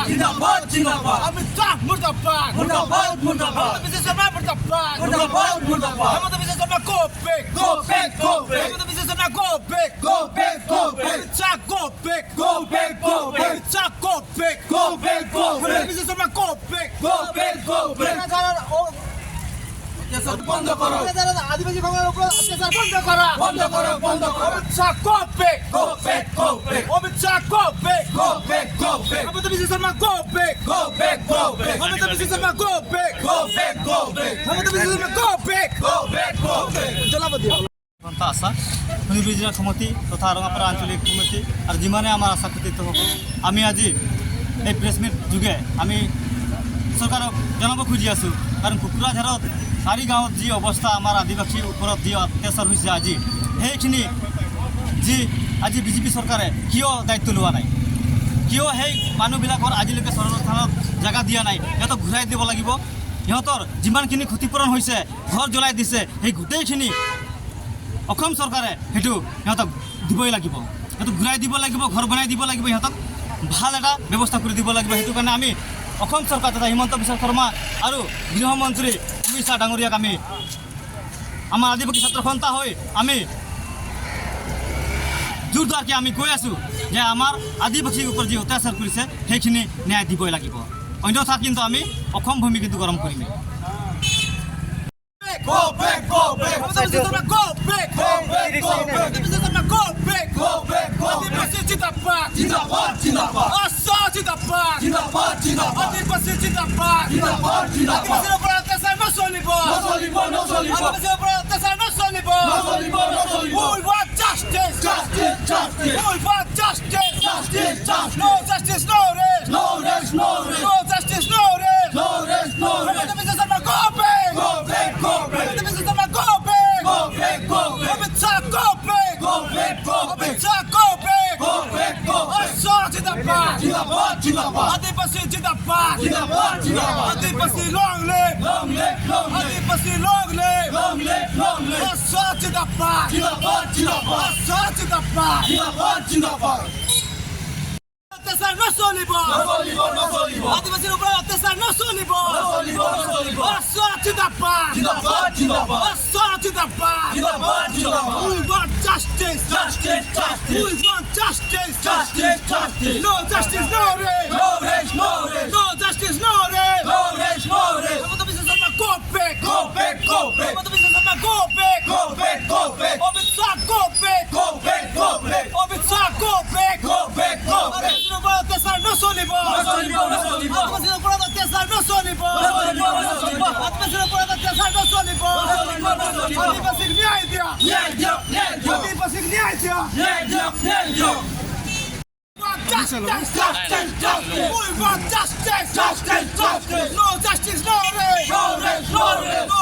Jinnabad, jinnabad. Amit Shah murdabad. Murdabad, murdabad. Hamid Sama murdabad. Murdabad, murdabad. Hamid Sama go big. Go back, go back. Hamid Sama go big. Go back, go back. Amit Shah go big. Go back, go back. Amit Shah go big. Go back, go back. Hamid Sama go big. Go back, go back. বন্ধ করো আদিবাসী বাংলার উপর অত্যাচার বন্ধ করা বন্ধ করো বন্ধ করো Amit Shah go big. Go back, go back. Amit Shah go big. Go back, go back. Hamid Sama go big. Go back, go back. Hamid Sama go big. Go back, go back. Hamid Sama go big. Go back, go back. জলাবদি আশা শোণিতপুৰ জিলা সমিতি তথা ৰঙাপাৰা আঞ্চলিক সমিতি আৰু যিমানে আমাৰ আশা কৰ্তৃত্বসকল আমি আজি এই প্ৰেছ মিট যোগে আমি চৰকাৰক জনাব খুজি আছোঁ কাৰণ কোকৰাঝাৰত 4 গাঁৱত যি অৱস্থা আমাৰ আদিবাসীৰ ওপৰত যি অত্যাচাৰ হৈছে আজি সেইখিনি যি আজি বিজেপি চৰকাৰে কিয় দায়িত্ব লোৱা নাই কিয় সেই মানুহবিলাকৰ আজিলৈকে চৰকাৰৰ জাগা দিয়া নাই সিহঁতক ঘূৰাই দিব লাগিব সিহঁতৰ যিমানখিনি ক্ষতিপূৰণ হৈছে ঘৰ জ্বলাই দিছে সেই গোটেইখিনি অসম চৰকাৰে সেইটো সিহঁতক দিবই লাগিব সেইটো ঘূৰাই দিব লাগিব ঘৰ বনাই দিব লাগিব সিহঁতক ভাল এটা ব্যৱস্থা কৰি দিব লাগিব সেইটো কাৰণে আমি অসম চৰকাৰ তথা হিমন্ত বিশ্ব শৰ্মা আৰু গৃহমন্ত্ৰী অমিত শ্বাহ ডাঙৰীয়াক আমি আমাৰ আদিবাসী ছাত্ৰ সন্থা হৈ আমি জোৰদাৰকৈ আমি কৈ আছোঁ যে আমাৰ আদিবাসীৰ ওপৰত যি অত্যাচাৰ কৰিছে সেইখিনি ন্যায় দিবই লাগিব অন্যথা কিন্তু আমি অসম ভূমি কিন্তু গৰম কৰিমেই Go back, go back. Hamid Sama go big. Go back, go back. Hamid Sama go big. Go back, go back. Adibasi Jinnabad. Jinnabad, jinnabad. Asa Jinnabad. Jinnabad, jinnabad. Adibasi Jinnabad. Jinnabad, jinnabad. Adibasi উপর অত্যাচার নচলিব। নচলিব, নচলিব। আদিবাসী উপর অত্যাচার নচলিব। নচলিব, নচলিব। We want justice. Justice, justice. We want justice. Justice, justice. No justice, no rest. No rest, no rest. No justice, no rest. No rest, no rest. Hamid Sama go big. Go back, go back. Hamid Sama go big. Go back, go back. Hamid Shah go big. Go back, go Hamid back. Shah go big. Go back, go back. Asa Jinnabad. Jinnabad, jinnabad. Adibasi Jinnabad. Jinnabad, jinnabad. Adibasi long live. Long live, long live. Adibasi long live. Long live, long live. Asa Jinnabad. Jinnabad, jinnabad. Asa Jinnabad. Jinnabad, jinnabad. অত্যাচার নচলিব। নচলিব, নচলিব। আদিবাসীর উপর অত্যাচার নচলিব। নচলিব, নচলিব। Asa Jinnabad. Jinnabad, jinnabad. Asa Jinnabad. Jinnabad, jinnabad. We want justice. Justice, justice. We want justice. Justice, justice. No justice, no rest. No rest, no rest. No justice, no rest. No rest, no rest. Hamid Sama go big. Go back, go back. Hamid Sama go big. Go back, go back. Hamid Shah go big. Go back, go back. Hamid Shah go big. Go back, go back. আদিবাসীর উপর অত্যাচার নচলিব। নচলিব, নচলিব। আদিবাসীর উপর অত্যাচার নচলিব। নচলিব, নচলিব। আদিবাসীর উপর অত্যাচার নচলিব। নচলিব, নচলিব। আদিবাসীর ন্যায় দিয়া। ন্যায় দিয়ক, ন্যায় দিয়ক। আদিবাসীর ন্যায় দিয়া। ন্যায় দিয়ক, ন্যায় দিয়ক। Justice, Justice, justice. We want justice. Justice, justice. No justice, no rest. No rest, no rest. No